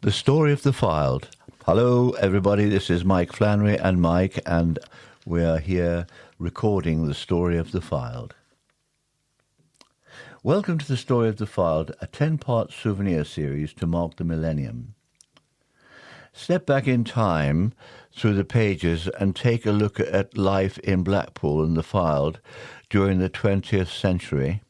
The Story of the Fylde. Hello, everybody. This is Mike Flannery and Mike, and we are here recording The Story of the Fylde. Welcome to The Story of the Fylde, a 10-part souvenir series to mark the millennium. Step back in time through the pages and take a look at life in Blackpool and the Fylde during the 20th century.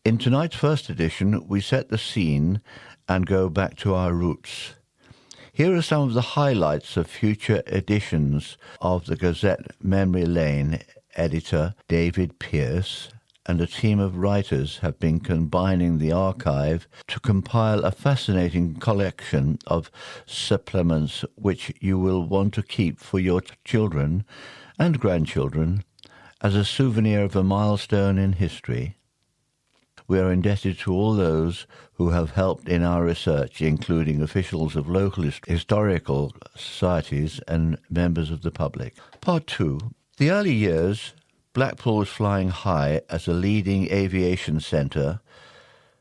In tonight's first edition, we set the scene and go back to our roots. Here are some of the highlights of future editions of the Gazette Memory Lane. Editor David Pearce and a team of writers have been combining the archive to compile a fascinating collection of supplements which you will want to keep for your children and grandchildren as a souvenir of a milestone in history. We are indebted to all those who have helped in our research, including officials of local historical societies and members of the public. Part 2. The early years, Blackpool was flying high as a leading aviation centre,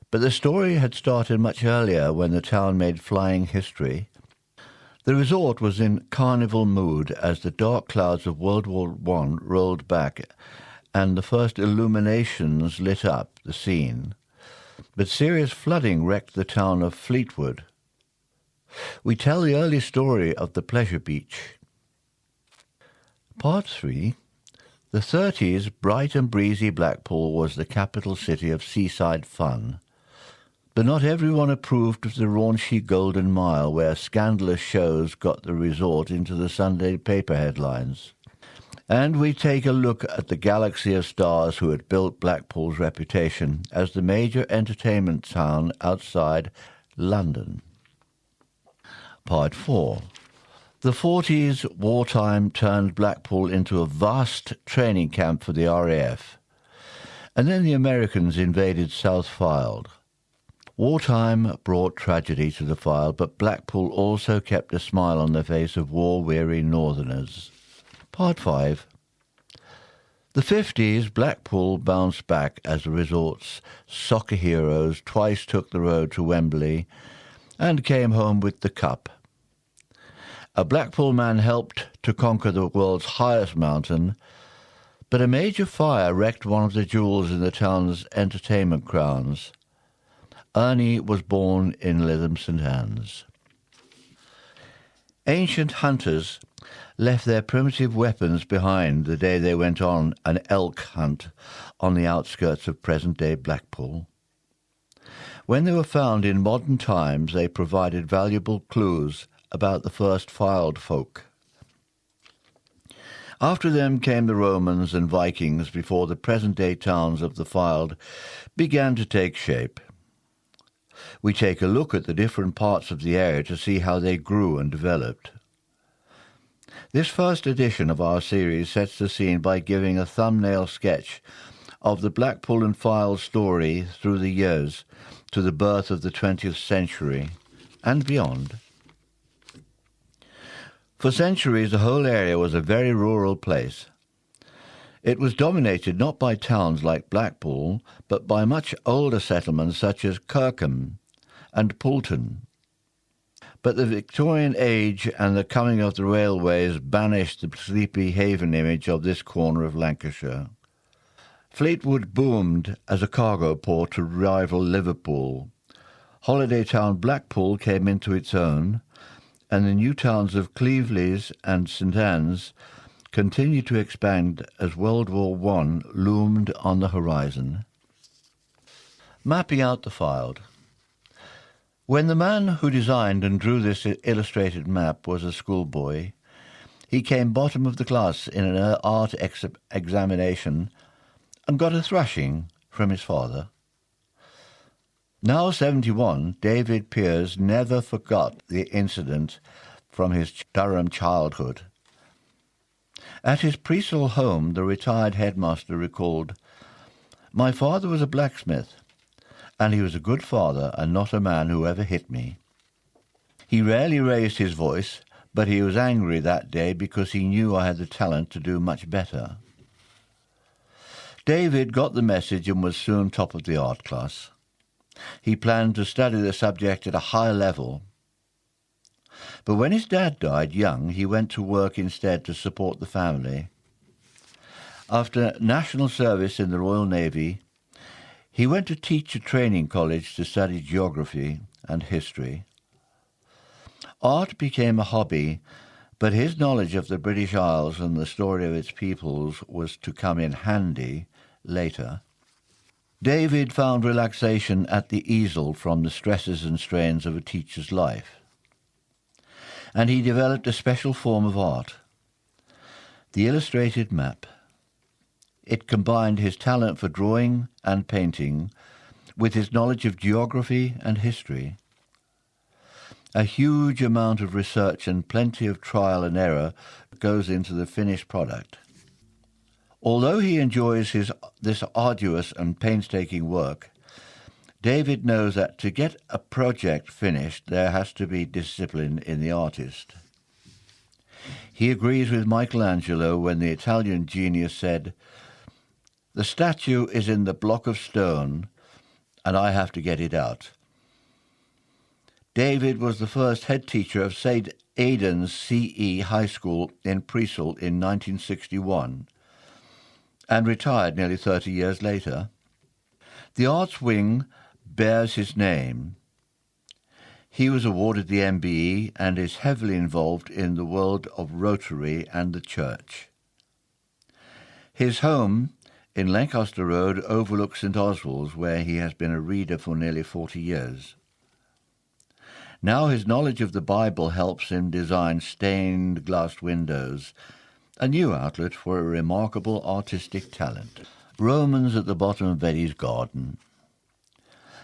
but the story had started much earlier when the town made flying history. The resort was in carnival mood as the dark clouds of World War I rolled back and the first illuminations lit up the scene. But serious flooding wrecked the town of Fleetwood. We tell the early story of the pleasure beach. Part 3. The 30s, bright and breezy Blackpool was the capital city of seaside fun. But not everyone approved of the raunchy Golden Mile where scandalous shows got the resort into the Sunday paper headlines. And we take a look at the galaxy of stars who had built Blackpool's reputation as the major entertainment town outside London. Part 4. The 40s wartime turned Blackpool into a vast training camp for the RAF. And then the Americans invaded South Fylde. Wartime brought tragedy to the Fylde, but Blackpool also kept a smile on the face of war-weary northerners. Part 5. The 50s, Blackpool bounced back as the resort's soccer heroes twice took the road to Wembley and came home with the cup. A Blackpool man helped to conquer the world's highest mountain, but a major fire wrecked one of the jewels in the town's entertainment grounds. Ernie was born in Lytham St Anne's. Ancient hunters left their primitive weapons behind the day they went on an elk hunt on the outskirts of present-day Blackpool. When they were found in modern times, they provided valuable clues about the first Fylde folk. After them came the Romans and Vikings before the present-day towns of the Fylde began to take shape. We take a look at the different parts of the area to see how they grew and developed. This first edition of our series sets the scene by giving a thumbnail sketch of the Blackpool and Fylde story through the years to the birth of the 20th century and beyond. For centuries, the whole area was a very rural place. It was dominated not by towns like Blackpool, but by much older settlements such as Kirkham and Poulton. But the Victorian age and the coming of the railways banished the sleepy haven image of this corner of Lancashire. Fleetwood boomed as a cargo port to rival Liverpool. Holiday town Blackpool came into its own, and the new towns of Cleveleys and St Anne's continued to expand as World War I loomed on the horizon. Mapping out the Fylde. When the man who designed and drew this illustrated map was a schoolboy, he came bottom of the class in an art examination and got a thrashing from his father. Now 71, David Pearce never forgot the incident from his Durham childhood. At his Priesthall home, the retired headmaster recalled, "My father was a blacksmith, and he was a good father and not a man who ever hit me. He rarely raised his voice, but he was angry that day because he knew I had the talent to do much better." David got the message and was soon top of the art class. He planned to study the subject at a high level. But when his dad died young, he went to work instead to support the family. After national service in the Royal Navy, he went to teacher training college to study geography and history. Art became a hobby, but his knowledge of the British Isles and the story of its peoples was to come in handy later. David found relaxation at the easel from the stresses and strains of a teacher's life. And he developed a special form of art, the illustrated map. It combined his talent for drawing and painting with his knowledge of geography and history. A huge amount of research and plenty of trial and error goes into the finished product. Although he enjoys this arduous and painstaking work, David knows that to get a project finished, there has to be discipline in the artist. He agrees with Michelangelo when the Italian genius said, "The statue is in the block of stone, and I have to get it out." David was the first head teacher of St. Aidan's CE High School in Priesel in 1961, and retired nearly 30 years later. The arts wing bears his name. He was awarded the MBE and is heavily involved in the world of Rotary and the church. His home in Lancaster Road overlooks St. Oswald's, where he has been a reader for nearly 40 years. Now his knowledge of the Bible helps him design stained glass windows, a new outlet for a remarkable artistic talent. Romans at the bottom of Eddie's garden.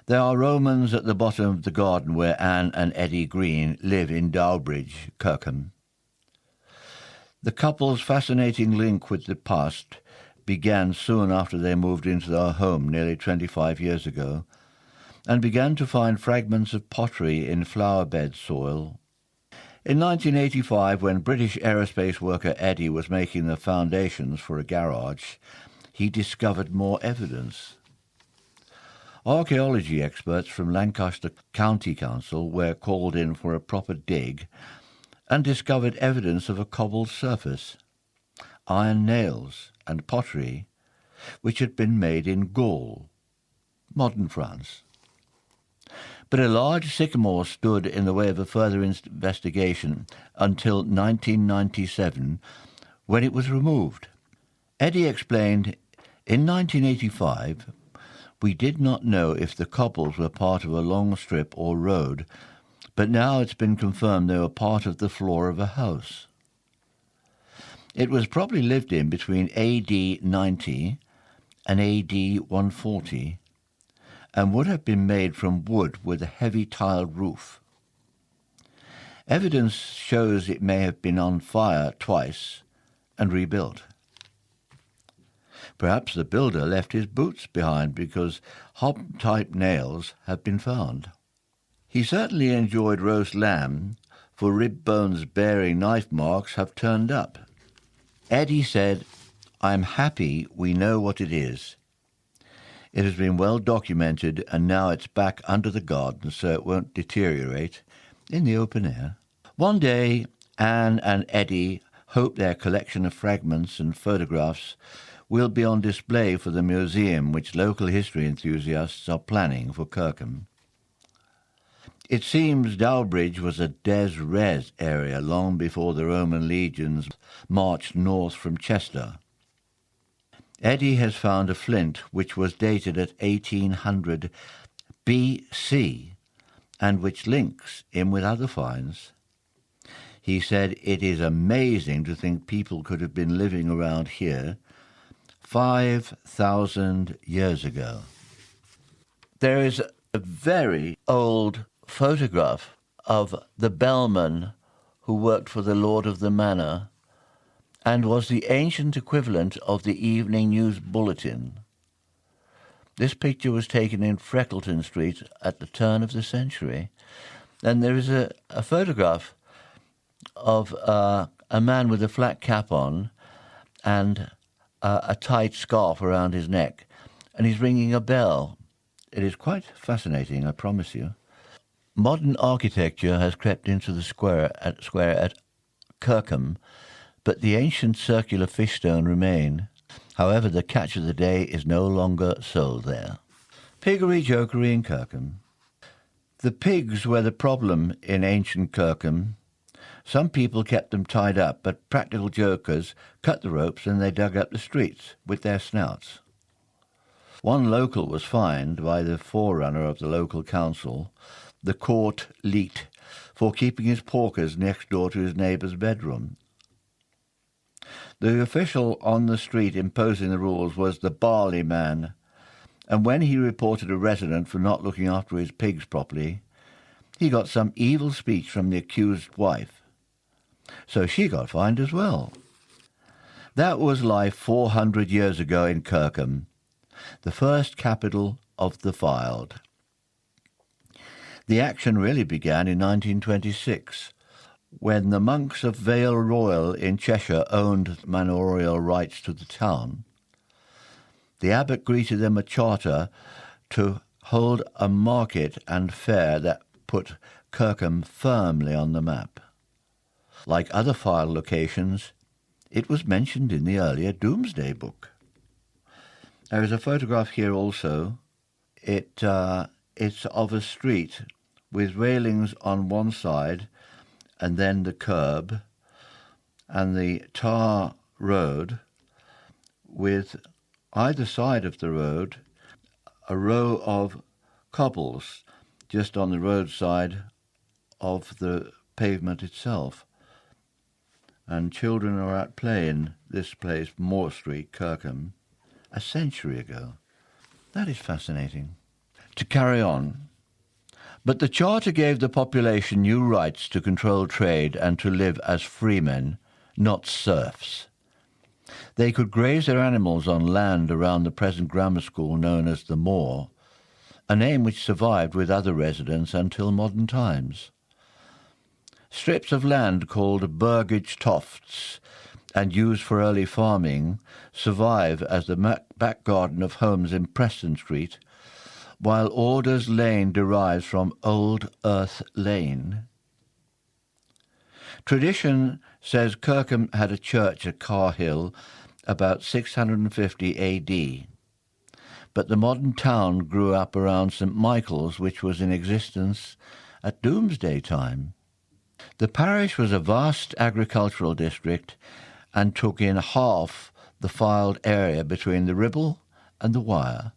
There are Romans at the bottom of the garden where Anne and Eddie Green live in Dowbridge, Kirkham. The couple's fascinating link with the past began soon after they moved into their home nearly 25 years ago, and began to find fragments of pottery in flower bed soil. In 1985, when British aerospace worker Eddie was making the foundations for a garage, he discovered more evidence. Archaeology experts from Lancaster County Council were called in for a proper dig and discovered evidence of a cobbled surface, iron nails and pottery, which had been made in Gaul, modern France. But a large sycamore stood in the way of a further investigation until 1997, when it was removed. Eddie explained, "In 1985, we did not know if the cobbles were part of a long strip or road, but now it's been confirmed they were part of the floor of a house. It was probably lived in between AD 90 and AD 140, and would have been made from wood with a heavy tiled roof. Evidence shows it may have been on fire twice and rebuilt. Perhaps the builder left his boots behind because hob-type nails have been found. He certainly enjoyed roast lamb, for rib bones bearing knife marks have turned up. Eddie said, 'I'm happy we know what it is. It has been well documented, and now it's back under the garden so it won't deteriorate in the open air.' One day, Anne and Eddie hope their collection of fragments and photographs will be on display for the museum which local history enthusiasts are planning for Kirkham. It seems Dowbridge was a des res area long before the Roman legions marched north from Chester. Eddie has found a flint which was dated at 1800 BC and which links in with other finds. He said it is amazing to think people could have been living around here 5,000 years ago. There is a very old photograph of the bellman who worked for the Lord of the Manor and was the ancient equivalent of the Evening News Bulletin. This picture was taken in Freckleton Street at the turn of the century. And there is a photograph of a man with a flat cap on and a tight scarf around his neck, and he's ringing a bell. It is quite fascinating, I promise you. Modern architecture has crept into the square at Kirkham, but the ancient circular fish stone remain. However, the catch of the day is no longer sold there. Piggery jokery in Kirkham. The pigs were the problem in ancient Kirkham. Some people kept them tied up, but practical jokers cut the ropes and they dug up the streets with their snouts. One local was fined by the forerunner of the local council, the court leet, for keeping his porkers next door to his neighbour's bedroom. The official on the street imposing the rules was the barley man, and when he reported a resident for not looking after his pigs properly, he got some evil speech from the accused wife. So she got fined as well. That was life 400 years ago in Kirkham, the first capital of the Fylde. The action really began in 1926, when the monks of Vale Royal in Cheshire owned manorial rights to the town. The abbot greeted them a charter to hold a market and fair that put Kirkham firmly on the map. Like other Fylde locations, it was mentioned in the earlier Domesday Book. There is a photograph here also. It's of a street with railings on one side and then the curb and the tar road, with either side of the road a row of cobbles just on the roadside of the pavement itself. And children are at play in this place, Moore Street, Kirkham, a century ago. That is fascinating. To carry on. But the charter gave the population new rights to control trade and to live as freemen, not serfs. They could graze their animals on land around the present grammar school known as the Moor, a name which survived with other residents until modern times. Strips of land called burgage tofts and used for early farming survive as the back garden of homes in Preston Street, while Orders Lane derives from Old Earth Lane. Tradition says Kirkham had a church at Carhill about 650 A.D., but the modern town grew up around St. Michael's, which was in existence at Domesday time. The parish was a vast agricultural district and took in half the Fylde area between the Ribble and the Wyre.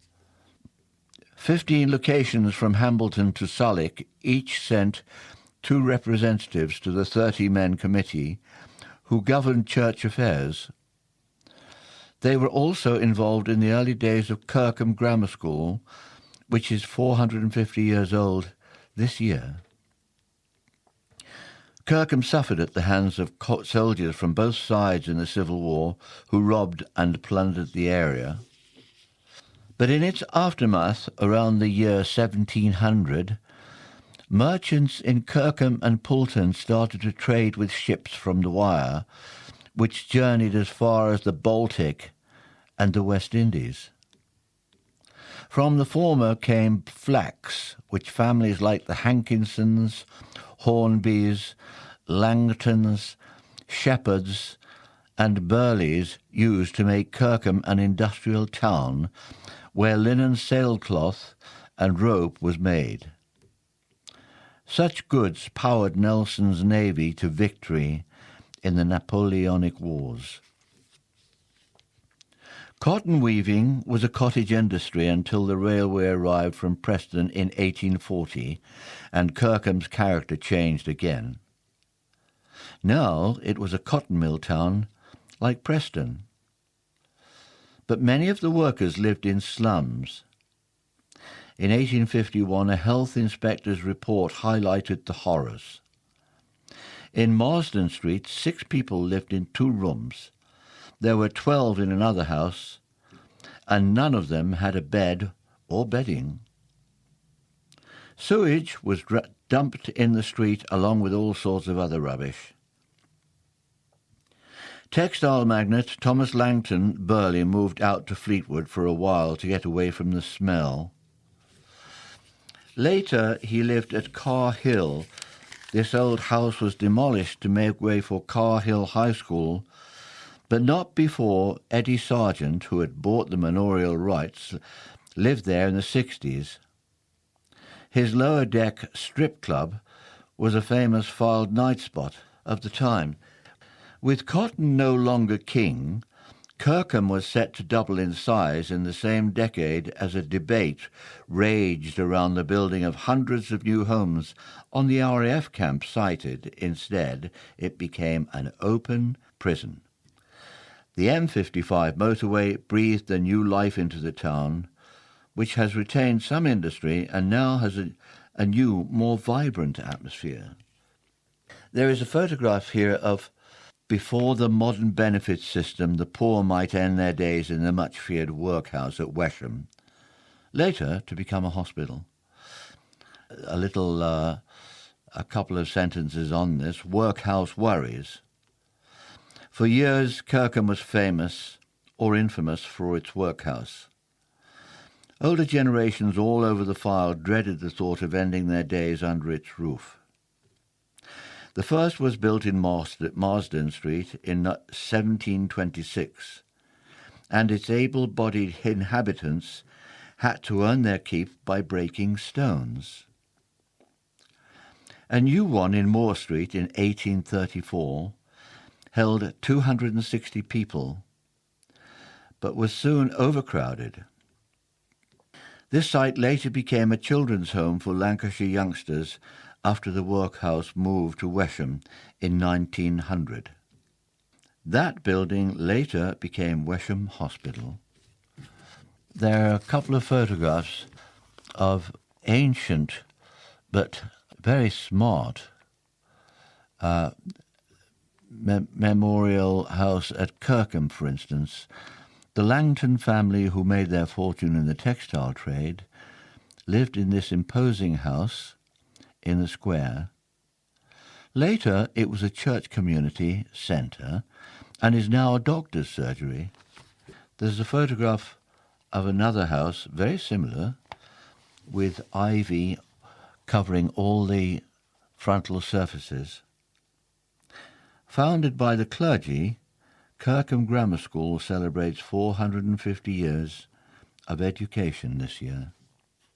15 locations from Hambleton to Southwick each sent 2 representatives to the 30-men committee who governed church affairs. They were also involved in the early days of Kirkham Grammar School, which is 450 years old this year. Kirkham suffered at the hands of soldiers from both sides in the Civil War who robbed and plundered the area. But in its aftermath, around the year 1700, merchants in Kirkham and Poulton started to trade with ships from the Wyre, which journeyed as far as the Baltic and the West Indies. From the former came flax, which families like the Hankinsons, Hornbys, Langtons, Shepherds, and Burleys used to make Kirkham an industrial town where linen sailcloth and rope was made. Such goods powered Nelson's navy to victory in the Napoleonic Wars. Cotton weaving was a cottage industry until the railway arrived from Preston in 1840, and Kirkham's character changed again. Now it was a cotton mill town like Preston. But many of the workers lived in slums. In 1851, a health inspector's report highlighted the horrors. In Marsden Street, 6 people lived in 2 rooms. There were 12 in another house, and none of them had a bed or bedding. Sewage was dumped in the street along with all sorts of other rubbish. Textile magnate Thomas Langton Burley moved out to Fleetwood for a while to get away from the smell. Later, he lived at Carr Hill. This old house was demolished to make way for Carr Hill High School, but not before Eddie Sargent, who had bought the manorial rights, lived there in the 60s. His lower deck strip club was a famous Fylde night spot of the time. With cotton no longer king, Kirkham was set to double in size in the same decade as a debate raged around the building of hundreds of new homes on the RAF camp sited. Instead, it became an open prison. The M55 motorway breathed a new life into the town, which has retained some industry and now has a new, more vibrant atmosphere. There is a photograph here of before the modern benefit system, the poor might end their days in the much-feared workhouse at Wesham, later to become a hospital. A couple of sentences on this. Workhouse worries. For years, Kirkham was famous or infamous for its workhouse. Older generations all over the Fylde dreaded the thought of ending their days under its roof. The first was built in Marsden Street in 1726, and its able-bodied inhabitants had to earn their keep by breaking stones. A new one in Moore Street in 1834 held 260 people, but was soon overcrowded. This site later became a children's home for Lancashire youngsters after the workhouse moved to Wesham in 1900. That building later became Wesham Hospital. There are a couple of photographs of ancient but very smart memorial house at Kirkham, for instance. The Langton family, who made their fortune in the textile trade, lived in this imposing house in the square. Later, it was a church community centre and is now a doctor's surgery. There's a photograph of another house, very similar, with ivy covering all the frontal surfaces. Founded by the clergy, Kirkham Grammar School celebrates 450 years of education this year.